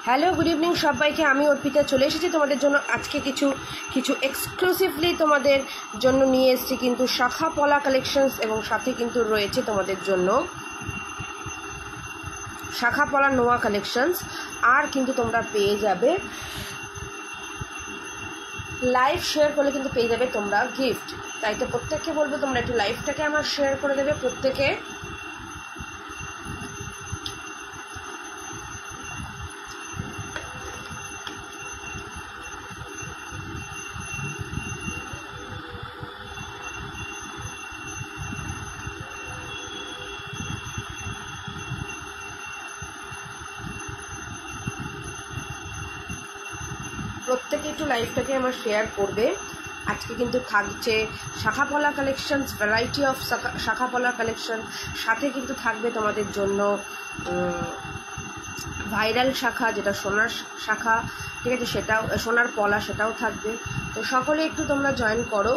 Hello, good evening সবাইকে। আমি অর্পিতা চলে এসেছি তোমাদের জন্য আজকে কিছু এক্সক্লুসিভলি তোমাদের জন্য নিয়ে এসেছি কিন্তু শাখা পলা কালেকশনস, এবং সাথে কিন্তু রয়েছে তোমাদের জন্য শাখা পলা নোয়া কালেকশনস। আর কিন্তু তোমরা পেয়ে যাবে লাইভ শেয়ার করলে কিন্তু পেয়ে যাবে তোমরা গিফট। তাই তো প্রত্যেককে বলবো তোমরা একটু লাইভটাকে আমার শেয়ার করে দেবে প্রত্যেকে। প্রত্যেকে একটু লাইভটাকে আমার শেয়ার করবে। আজকে কিন্তু থাকছে শাখা পলা কালেকশনস, ভ্যারাইটি অফ শাখা পলা কালেকশন। সাথে কিন্তু থাকবে তোমাদের জন্য ভাইরাল শাখা, যেটা সোনার শাখা, ঠিক আছে, সেটাও সোনার পলা, সেটাও থাকবে। তো সকলে একটু তোমরা জয়েন করো।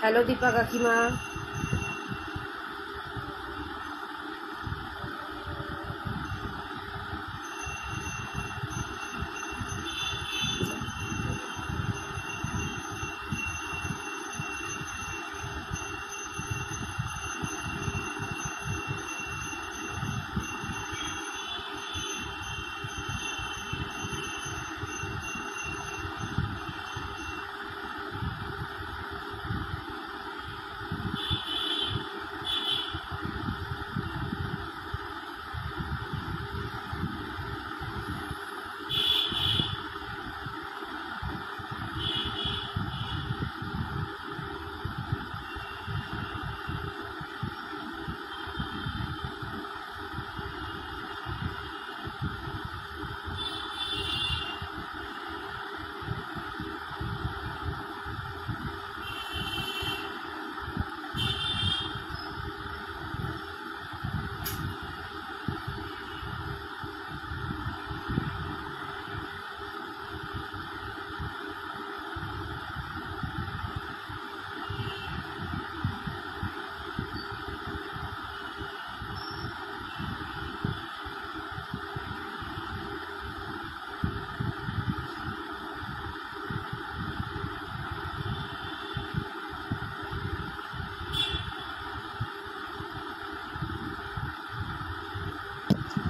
হ্যালো দীপা কাকিমা।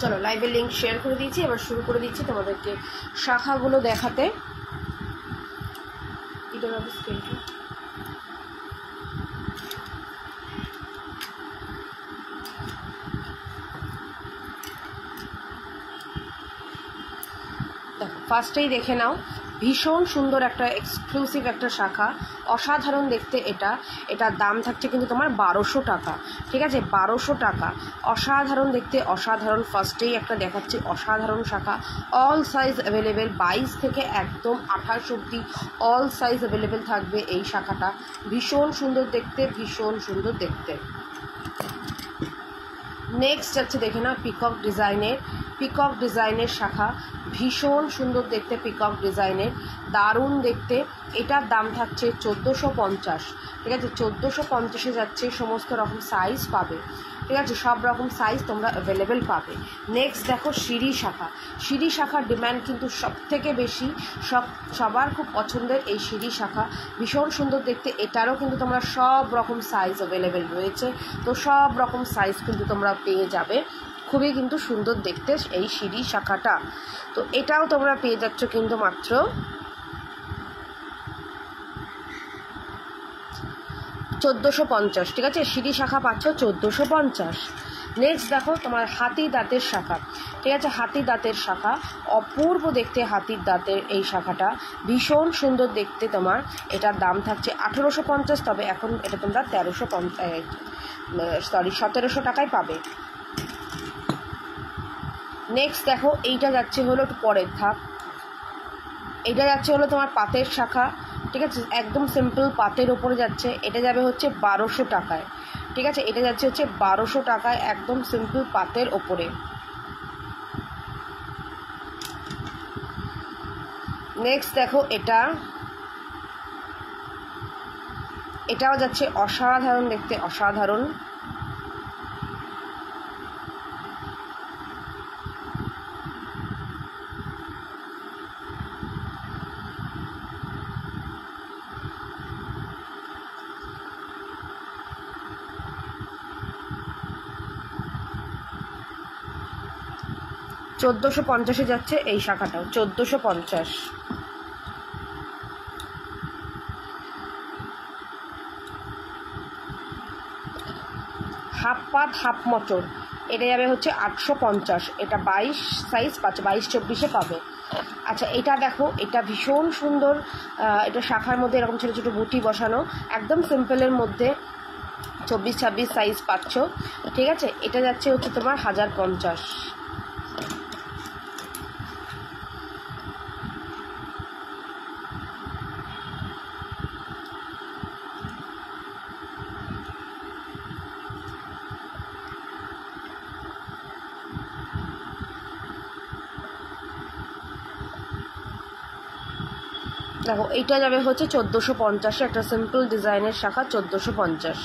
চলো লাইভের লিঙ্ক শেয়ার করে দিয়েছি, এবার শুরু করে দিচ্ছি তোমাদেরকে শাখাগুলো দেখাতে। ফার্স্টেই দেখে নাও, ভীষণ সুন্দর একটা এক্সক্লুসিভ একটা শাখা, অসাধারণ দেখতে। এটার দাম থাকছে কিন্তু তোমার 1200 টাকা, ঠিক আছে, 1200 টাকা। অসাধারণ দেখতে, অসাধারণ। ফার্স্টেই একটা দেখাচ্ছি অসাধারণ শাখা, অল সাইজ অ্যাভেলেবেল, 22 থেকে একদম 28 অবধি অল সাইজ অ্যাভেলেবেল থাকবে এই শাখাটা। ভীষণ সুন্দর দেখতে, ভীষণ সুন্দর দেখতে। নেক্সট যাচ্ছে দেখে না পিকক ডিজাইনের শাখা, ভীষণ সুন্দর দেখতে, পিকক ডিজাইনের, দারুণ দেখতে। এটার দাম থাকছে 1450, ঠিক আছে, 1450-এ যাচ্ছে। সমস্ত রকম সাইজ পাবে, ঠিক আছে, সব রকম সাইজ তোমরা অ্যাভেলেবেল পাবে। নেক্সট দেখো সিঁড়ি শাখার ডিম্যান্ড কিন্তু সব থেকে বেশি, সবার খুব পছন্দের এই সিঁড়ি শাখা, ভীষণ সুন্দর দেখতে। এটারও কিন্তু তোমরা সব রকম সাইজ অ্যাভেলেবেল রয়েছে, তো সব রকম সাইজ কিন্তু তোমরা পেয়ে যাবে। খুবই কিন্তু সুন্দর দেখতে এই সিঁড়ি শাখাটা। তো এটাও তোমরা পেয়ে যাচ্ছ কিন্তু মাত্র 1450, ঠিক আছে, সিঁড়ি শাখা পাচ্ছ 1450। নেক্সট দেখো তোমার হাতি দাঁতের শাখা, ঠিক আছে, হাতি দাঁতের শাখা, অপূর্ব দেখতে হাতির দাঁতের এই শাখাটা, ভীষণ সুন্দর দেখতে। তোমার এটার দাম থাকছে 1850, তবে এখন এটা তোমরা 1700 টাকায় পাবে। নেক্সট দেখো এইটা যাচ্ছে হলো একটু পরের ধাপ, এটা যাচ্ছে হলো তোমার পাতের শাখা, ঠিক আছে, একদম সিম্পল পাতের ওপরে যাচ্ছে। এটা যাবে হচ্ছে 1200 টাকায়, ঠিক আছে, এটা যাচ্ছে হচ্ছে 1200 টাকায়, একদম সিম্পল পাতের ওপরে। নেক্সট দেখো এটাও যাচ্ছে অসাধারণ দেখতে, অসাধারণ। $1450 যাচ্ছে এই শাখাটাও, 1450। হাফ পাত হাফ মটর, এটা যাবে হচ্ছে 850, এটা 22 সাইজ পাচ্ছে, 22-24-এ পাবে। আচ্ছা এটা দেখো, এটা ভীষণ সুন্দর, এটা শাখার মধ্যে এরকম ছোটো ছোটো বুটি বসানো, একদম সিম্পলের মধ্যে 24-26 সাইজ পাচ্ছ, ঠিক আছে, এটা যাচ্ছে হচ্ছে তোমার 1050। দেখো এইটা যাবে হচ্ছে 1450, একটা সিম্পল ডিজাইনের শাখা, 1450।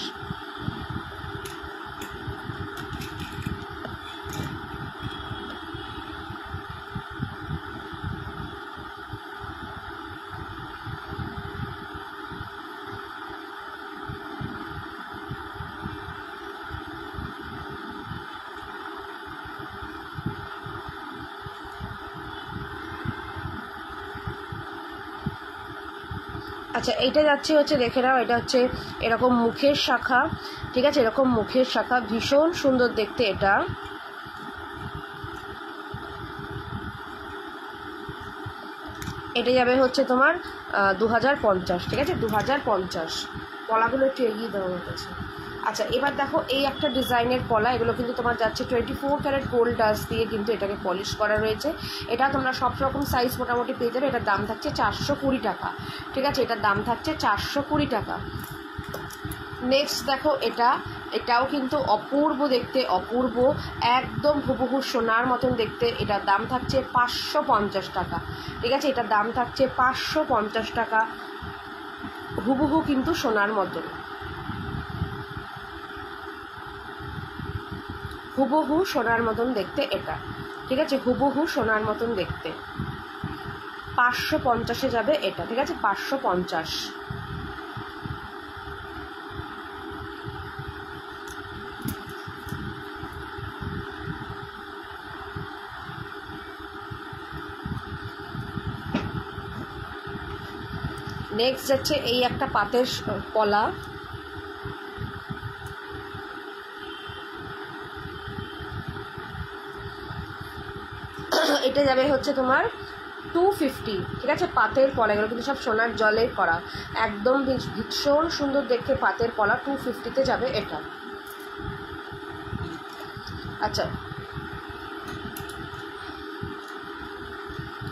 আচ্ছা এইটা যাচ্ছে হচ্ছে দেখে নাও, এটা হচ্ছে এরকম মুখের শাখা, ঠিক আছে, এরকম মুখের শাখা, ভীষণ সুন্দর দেখতে। এটা যাবে হচ্ছে তোমার 2050, ঠিক আছে, 2050। পলাগুলো একটু এগিয়ে দেওয়া আমার কাছে। আচ্ছা এবার দেখো এই একটা ডিজাইনের পলা, এগুলো কিন্তু তোমার যাচ্ছে 24 ক্যারেট গোল্ড ডাস্ট দিয়ে কিন্তু এটাকে পলিশ করা রয়েছে। এটা তোমরা সব রকম সাইজ মোটামুটি পেয়ে যাবে। এটার দাম থাকছে 420 টাকা, ঠিক আছে, এটার দাম থাকছে 420 টাকা। নেক্সট দেখো এটাও কিন্তু অপূর্ব দেখতে, অপূর্ব, একদম হুবহু সোনার মতন দেখতে। এটার দাম থাকছে 550 টাকা, ঠিক আছে, এটার দাম থাকছে 550 টাকা, হুবহু কিন্তু সোনার মতন, হুবহু সোনার মতন দেখতে এটা, ঠিক আছে, হুবহু সোনার মতন দেখতে। 550-এ যাবে এটা, ঠিক আছে, 550। নেক্সট যাচ্ছে এই একটা পাতের পলা, এটা যাবে হচ্ছে তোমার 250, ঠিক আছে। পাতের পলা, এগুলো কিন্তু সব সোনার জলে করা, একদম ভীষণ সুন্দর দেখতে পাতের পলা, 250-তে যাবে এটা। আচ্ছা,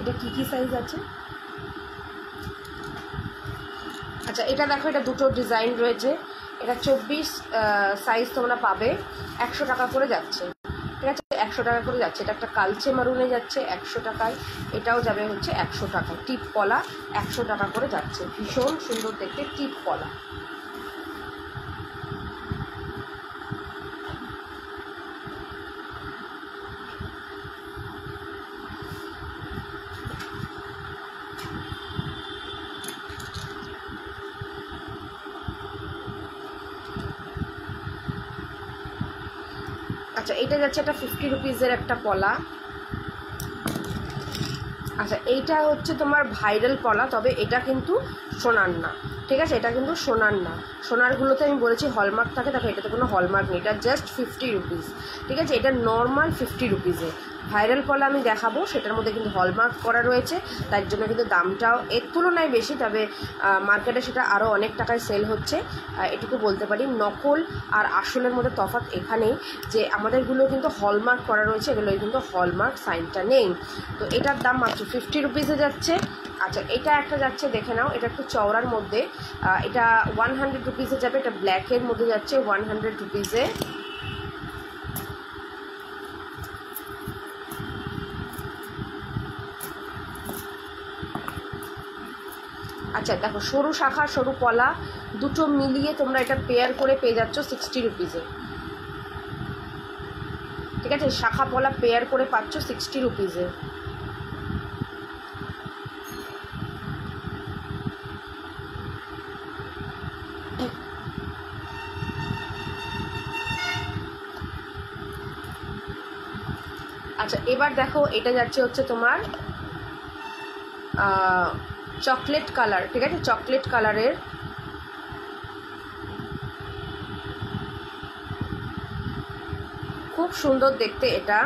এটা কি সাইজ আছে? আচ্ছা, এটা দেখো, এটা দুটো ডিজাইন রয়েছে, এটা 24 সাইজ তোমরা পাবে, 100 টাকা করে যাচ্ছে, ঠিক আছে, 100 টাকা করে যাচ্ছে। এটা একটা কালচে মারুনে যাচ্ছে 100 টাকায়, এটাও যাবে হচ্ছে 100 টাকা। টিপ পলা 100 টাকা করে যাচ্ছে, ভীষণ সুন্দর দেখতে টিপ পলা। আচ্ছা, এটা যাচ্ছে একটা 50 রুপিজের একটা পলা। আচ্ছা, এইটা হচ্ছে তোমার ভাইরাল পলা, তবে এটা কিন্তু সোনার না, ঠিক আছে, এটা কিন্তু সোনার না। সোনারগুলোতে আমি বলেছি হলমার্ক থাকে, দেখো এটাতে কোনো হলমার্ক নেই, এটা জাস্ট 50 রুপিস, ঠিক আছে, এটা নর্মাল 50 রুপিসে। ভাইরাল পলা আমি দেখাবো, সেটার মধ্যে কিন্তু হলমার্ক করা রয়েছে, তার জন্য কিন্তু দামটাও এর তুলনায় বেশি, তবে মার্কেটে সেটা আরও অনেক টাকায় সেল হচ্ছে। এটুকু বলতে পারি, নকল আর আসলের মধ্যে তফাৎ এখানেই যে আমাদেরগুলো কিন্তু হলমার্ক করা রয়েছে, এগুলোই কিন্তু হলমার্ক সাইনটা নেই। তো এটার দাম মাত্র 50 রুপিসে যাচ্ছে। আচ্ছা, এটা একটা যাচ্ছে, দেখে নাও, এটা একটু চওড়ার মধ্যে, এটা 100 রুপিসে যাবে, এটা ব্ল্যাকের মধ্যে যাচ্ছে 100 রুপিসে। আচ্ছা দেখো, সরু শাখা সরু পলা দুটো মিলিয়ে তোমরা এটা পেয়ার করে পেয়ে যাচ্ছ 60 রুপিসে, ঠিক আছে, শাখা পলা পেয়ার করে পাচ্ছ 60 রুপিসে। আচ্ছা, এবার দেখো, এটা যাচ্ছে হচ্ছে তোমার চকলেট কালার, ঠিক আছে, চকলেট কালারের খুব সুন্দর দেখতে এটা।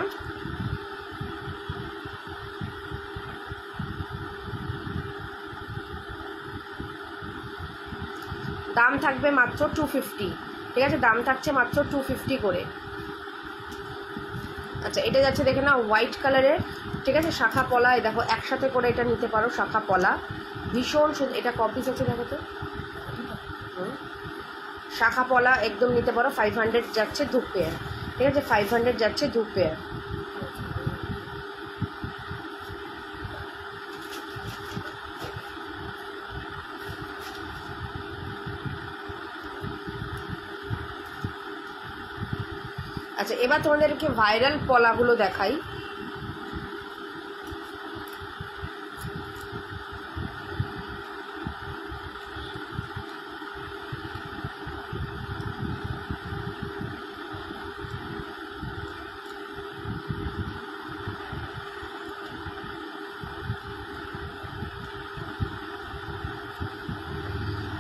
দাম থাকবে মাত্র 250, ঠিক আছে, দাম থাকছে মাত্র 250 করে। আচ্ছা, এটা যাচ্ছে, দেখে না, হোয়াইট কালারের, ঠিক আছে, শাখা পলা, দেখো একসাথে করে এটা নিতে পারো, শাখা পলা ভীষণ সুন্দর। এটা কপিস আছে, দেখো তো, শাখা পলা একদম নিতে পারো, 500 যাচ্ছে দু পেয়ার, ঠিক আছে, 500 যাচ্ছে দু পেয়ার। আচ্ছা, এবার তোমাদেরকে ভাইরাল পলাগুলো দেখাই।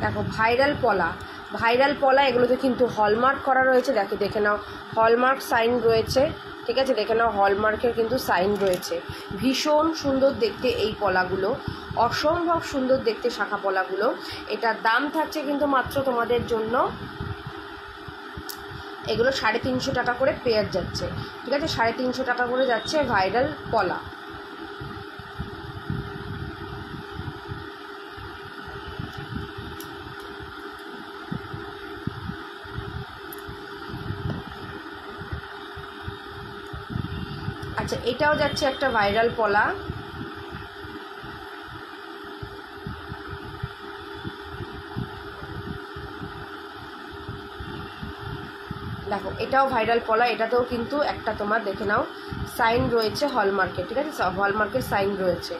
দেখো, ভাইরাল পলা, ভাইরাল পলা, এগুলোতে কিন্তু হলমার্ক করা রয়েছে, দেখে নাও, হলমার্ক সাইন রয়েছে, ঠিক আছে, দেখে নাও, হলমার্কের কিন্তু সাইন রয়েছে। ভীষণ সুন্দর দেখতে এই পলাগুলো, অসম্ভব সুন্দর দেখতে শাখা পলাগুলো। এটার দাম থাকছে কিন্তু মাত্র তোমাদের জন্য, এগুলো 350 টাকা করে পেয়ার যাচ্ছে, ঠিক আছে, 350 টাকা করে যাচ্ছে ভাইরাল পলা। আচ্ছা, এটাও যাচ্ছে একটা ভাইরাল পলা, দেখো এটাও ভাইরাল পলা, এটাতেও কিন্তু একটা তোমার দেখে নাও সাইন রয়েছে হলমার্কের, ঠিক আছে, হলমার্কের সাইন রয়েছে,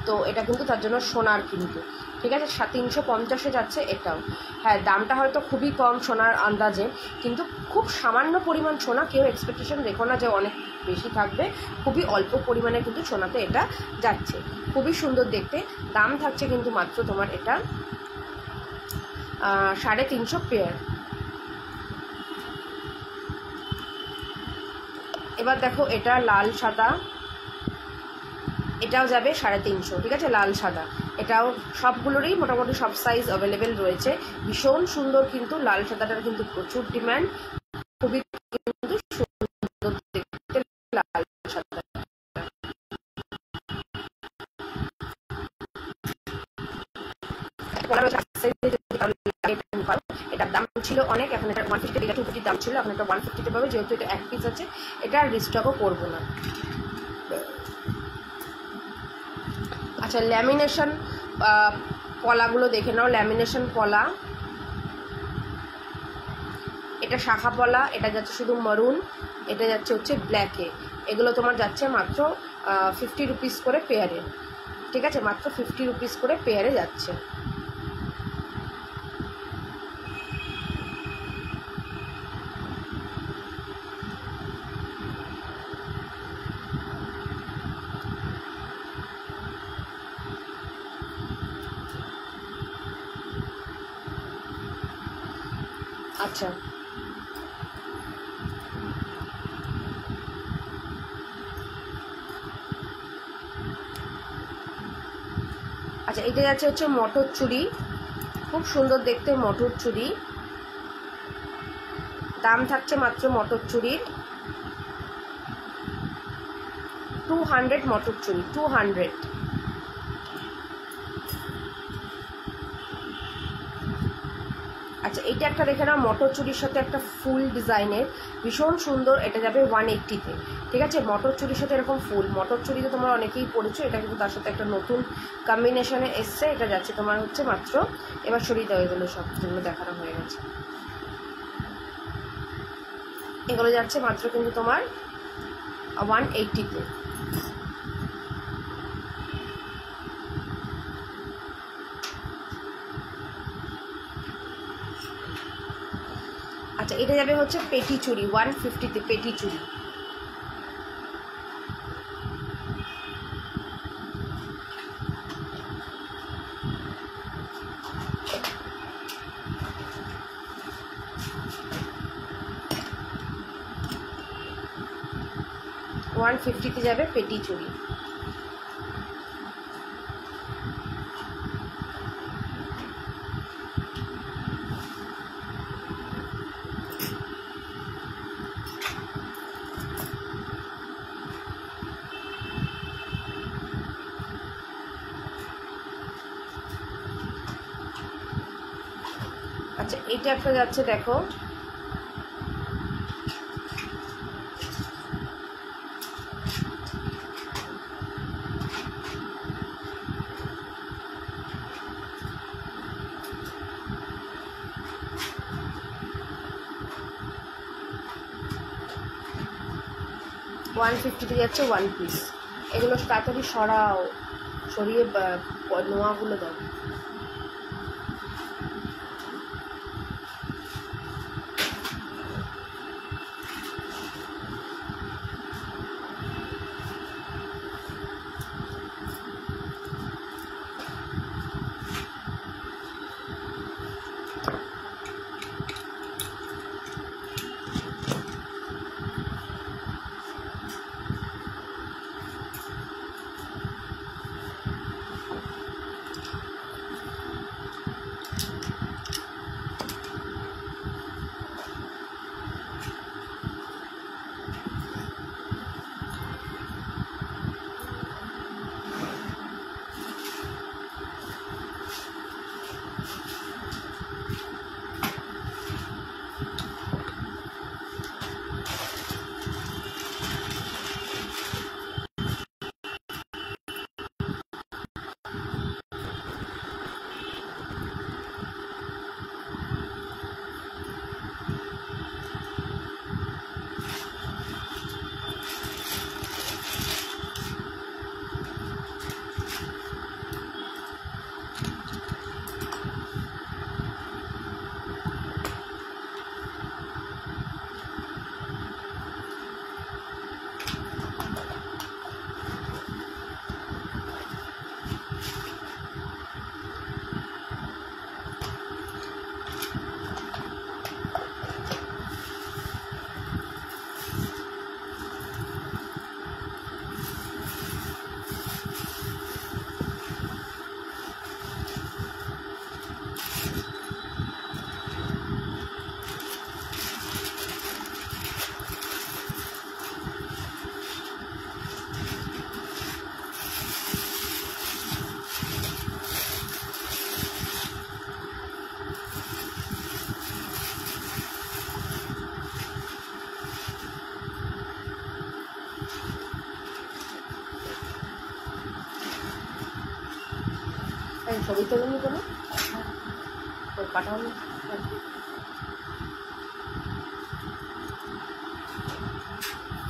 তো এটা কিন্তু তার জন্য সোনার কিন্তু, ঠিক আছে। 350-এ যাচ্ছে এটাও। হ্যাঁ, দামটা হয়তো খুবই কম সোনার আন্দাজে, কিন্তু খুব সামান্য পরিমাণ সোনা, কেউ এক্সপেকটেশন রেখো না যে অনেক বেশি থাকবে, খুবই অল্প পরিমাণে কিন্তু সোনাতে এটা যাচ্ছে। খুবই সুন্দর দেখতে। দাম থাকছে কিন্তু মাত্র তোমার এটা 350 পেয়ার। এবার দেখো এটা লাল সাদা, এটাও যাবে 350, ঠিক আছে। লাল সাদা এটাও সবগুলোরই মোটামুটি সব সাইজ অ্যাভেলেবেল রয়েছে। ভীষণ সুন্দর কিন্তু লাল সাদাটার কিন্তু প্রচুর ডিমান্ড, খুবই কিন্তু সুন্দর দেখতে লাল সাদা। এটার দাম ছিল অনেক, এখন এটা 150, এটা 250 দাম ছিল, এখন এটা 150-তে পাবে, যেহেতু এটা এক পিস আছে, এটা আর রিস্টকও করবো না। আচ্ছা, ল্যামিনেশন পলাগুলো দেখে নাও। ল্যামিনেশন পলা, এটা শাখা পলা, এটা যাচ্ছে শুধু মারুন, এটা যাচ্ছে হচ্ছে ব্ল্যাকে। এগুলো তোমার যাচ্ছে মাত্র 50 রুপিস করে পেয়ারে, ঠিক আছে। মাত্র 50 রুপিস করে পেয়ারে যাচ্ছে। আচ্ছা, আচ্ছা, এটা যাচ্ছে হচ্ছে মটর চুড়ি, খুব সুন্দর দেখতে মটর চুড়ি। দাম থাকছে মাত্র মটর চুড়ির 200, মটর চুড়ি 200। আচ্ছা, এটা একটা দেখে নাও, মটর চুড়ির সাথে একটা ফুল ডিজাইনের, ভীষণ সুন্দর। এটা যাবে 180-তে, ঠিক আছে। মটর চুড়ির সাথে এরকম ফুল, মটর চুড়িতে তোমরা অনেকেই পড়েছো, এটা কিন্তু তার সাথে একটা নতুন কম্বিনেশনে এসছে। এটা যাচ্ছে তোমার হচ্ছে মাত্র, এবার সরিয়ে দেওয়া, এগুলো সব যেগুলো দেখানো হয়ে গেছে, এগুলো যাচ্ছে মাত্র কিন্তু তোমার 180-তে। আচ্ছা, এটা যাবে হচ্ছে পেটি চুড়ি 150-তে, পেটি চুড়ি। ওয়ান 150-তে যাবে পেটি চুড়ি। আচ্ছা, এটা একটা যাচ্ছে দেখো, ওয়ান 150-তে যাচ্ছে 1 পিস। এগুলো তাড়াতাড়ি সরাও, সরিয়ে নোয়াগুলো দাও। ছবি তোলেনি কোনো পাঠানো।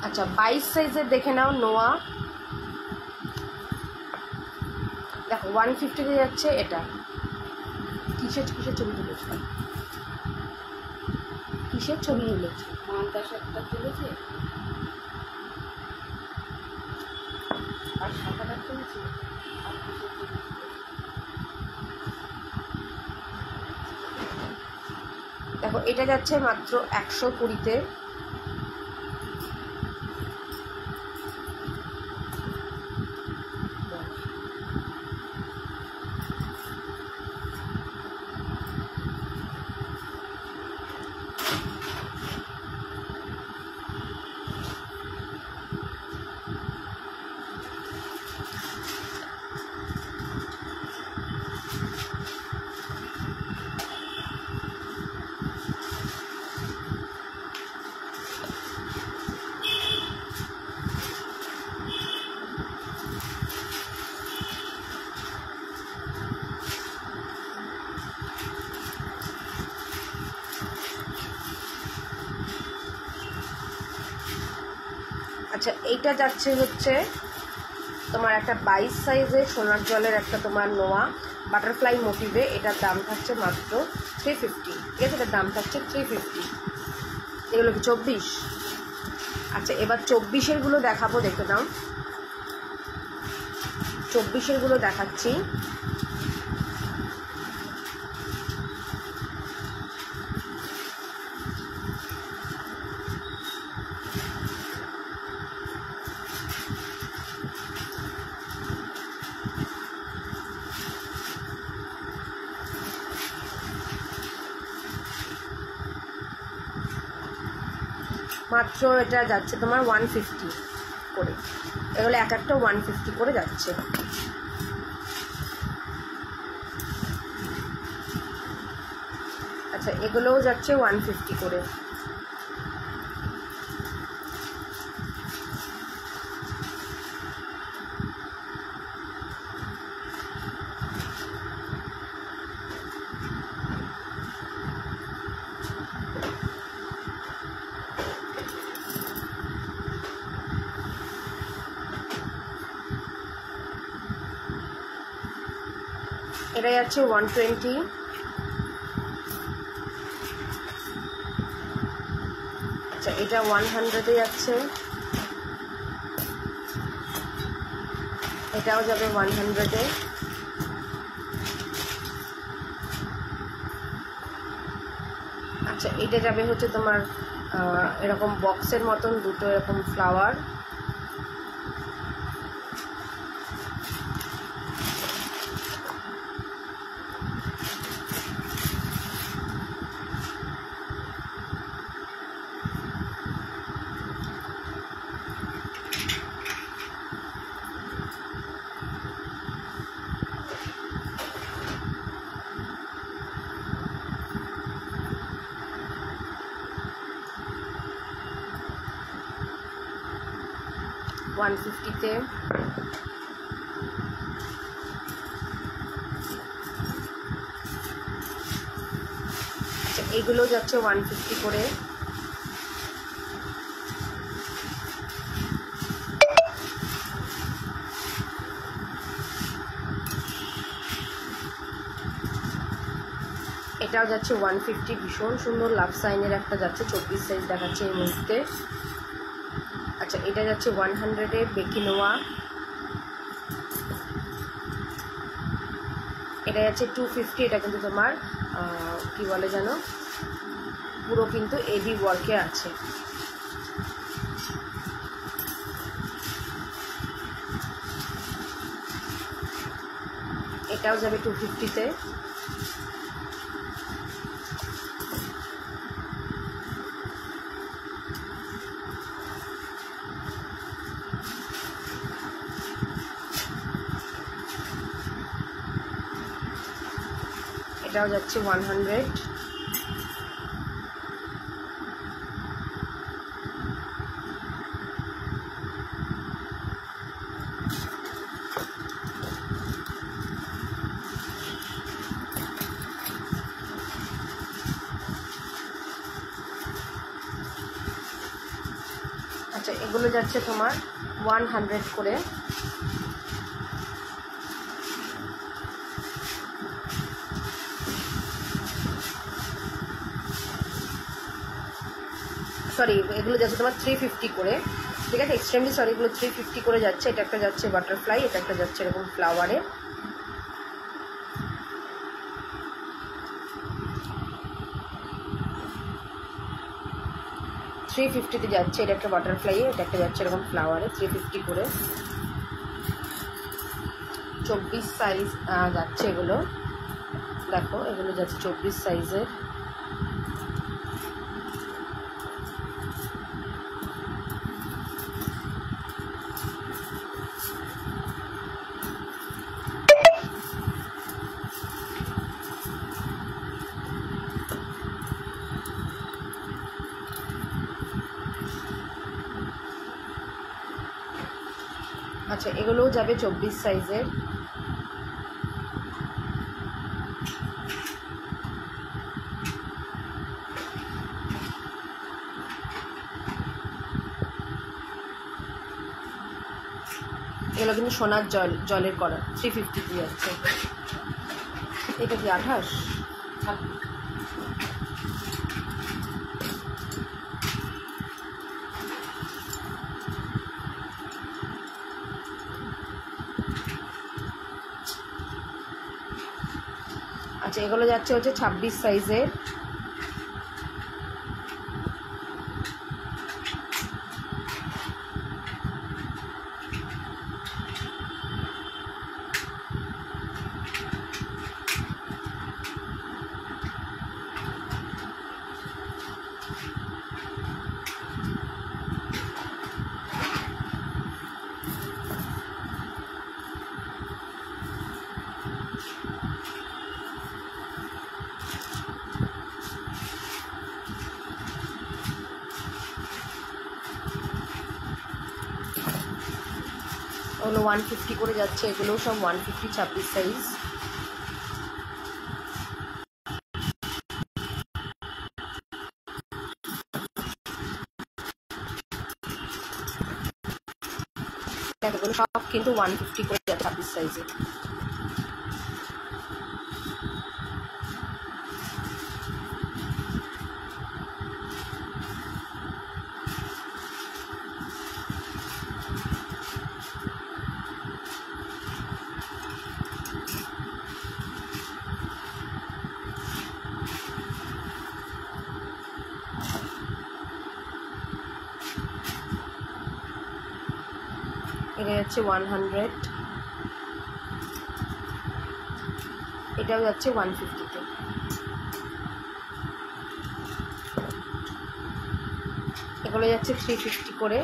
আচ্ছা 22 সাইজের দেখে নাও নোয়া, দেখো 150-তে যাচ্ছে। এটা কিসের ছবি তুলেছে, কিসের ছবি তুলেছে? মানতাসা একটা তুলেছে আর শাখাটা তুলেছে। দেখো এটা যাচ্ছে মাত্র 120-তে। আচ্ছা এইটা যাচ্ছে হচ্ছে তোমার একটা 22 সাইজের সোনার জলের একটা তোমার নোয়া বাটারফ্লাই মোটিভে। এটার দাম থাকছে মাত্র 350। ঠিক আছে, এটার দাম থাকছে 350। এগুলো কি 24? আচ্ছা এবার 24-এরগুলো দেখাবো, দেখে নাও। 24-এরগুলো দেখাচ্ছি। মাত্র এটা যাচ্ছে তোমার 150 করে। এগুলো এক একটা 150 করে যাচ্ছে। আচ্ছা এগুলোও যাচ্ছে 150 করে। এটা যাচ্ছে 120। আচ্ছা এটা 100-এ যাচ্ছে। এটাও যাবে 100-এ। আচ্ছা এটা যাবে হচ্ছে তোমার এরকম বক্সের মতন দুটো এরকম ফ্লাওয়ার। ওয়ান 150-তে। আচ্ছা এগুলো যাচ্ছে 150 করে। এটাও যাচ্ছে 150। ভীষণ সুন্দর লাভ সাইনের একটা যাচ্ছে, 24 সাইজ দেখাচ্ছে এই মুহূর্তে। আচ্ছা এটা যাচ্ছে 100-এ বেকিনোয়া। এটা যাচ্ছে 250। এটা কিন্তু তোমার কি বলে যেন, পুরো কিন্তু এডি ওয়ার্কে আছে। এটাও যাবে 250-তে। এটাও যাচ্ছে 100। এগুলো যাচ্ছে তোমার 100 করে। সরি, এগুলো যাচ্ছে তোমার 350 করে, ঠিক আছে। এক্সট্রিমলি সরি, এগুলো 350 করে যাচ্ছে। এটা একটা যাচ্ছে বাটারফ্লাই, এটা একটা যাচ্ছে এরকম ফ্লাওয়ারে। $350 যাচ্ছে। এটা একটা বাটারফ্লাই, এটা একটা যাচ্ছে এরকম ফ্লাওয়ারে, 350 করে। 24 সাইজ যাচ্ছে এগুলো, দেখো এগুলো যাচ্ছে 24 সাইজের। আচ্ছা, এগুলোও যাবে 24 সাইজের। এগুলো কিন্তু সোনার জলের করা, 350 দিয়ে যাচ্ছে। এটা কি 28? আচ্ছা, এগুলো যাচ্ছে হচ্ছে 26 সাইজের। ওগুলো 150 করে যাচ্ছে। এগুলোও সব 150, 26 সাইজ। এগুলো সব কিন্তু 150 করে যাচ্ছে 26 সাইজে। এটা যাচ্ছে 100, এটাও যাচ্ছে 150-তে। এগুলো যাচ্ছে 350 করে,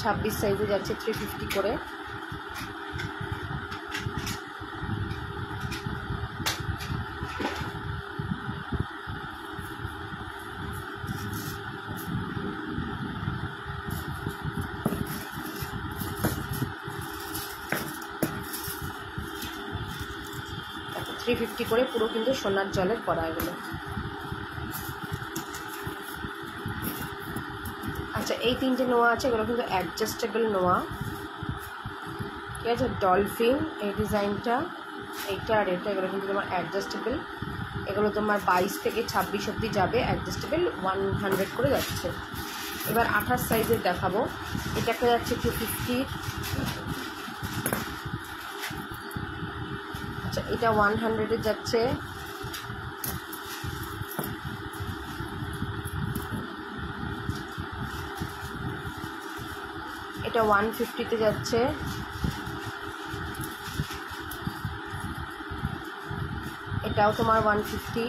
26 সাইজে যাচ্ছে 350 করে। $350 করে পুরো কিন্তু সোনার জলের করা এগুলো। আচ্ছা, এই তিনটে নোয়া আছে, এগুলো কিন্তু অ্যাডজাস্টেবল নোয়া, ঠিক আছে। ডলফিন এই ডিজাইনটা, এইটা আর এটা, এগুলো কিন্তু তোমার অ্যাডজাস্টেবল। এগুলো তোমার 22 থেকে 26 অবধি যাবে, অ্যাডজাস্টেবল 100 করে যাচ্ছে। এবার 28 সাইজের দেখাবো। এটা একটা যাচ্ছে 250। আচ্ছা, এটা 100-এ যাচ্ছে। এটা 150-তে যাচ্ছে। এটাও তোমার 150,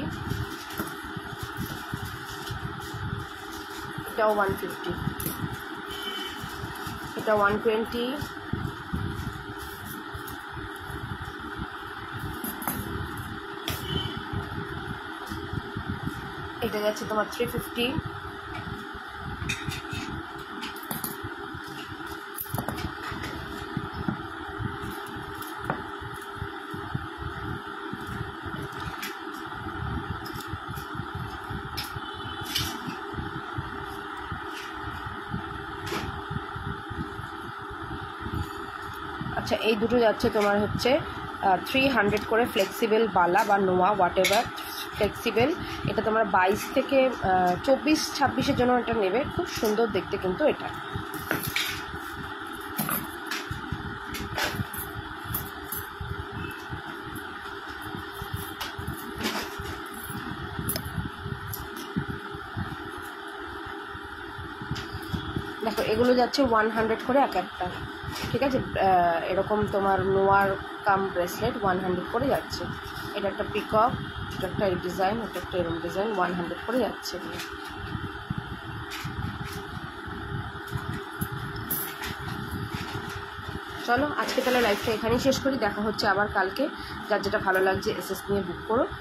এটাও 150, এটা 120, এটা যাচ্ছে তোমার 350, আচ্ছা, এই দুটো যাচ্ছে তোমার হচ্ছে 300 করে ফ্লেক্সিবল বালা বা নোয়া হোয়াট এভার ফ্লেক্সিবল। এটা তোমার 22 থেকে 24-26-এর জন্য এটা নেবে। খুব সুন্দর দেখতে কিন্তু এটা। দেখো এগুলো যাচ্ছে 100 করে এক একটা, ঠিক আছে। এরকম তোমার নোয়ার কাম ব্রেসলেট 100 করে যাচ্ছে। এটা একটা পিকক, এটা একটা এই ডিজাইন, এটা একটা এরকম ডিজাইন 100 করে যাচ্ছে। চলো আজকে তাহলে লাইভটা এখানেই শেষ করি। দেখা হচ্ছে আবার কালকে। যার যেটা ভালো লাগছে এসএস নিয়ে বুক করো।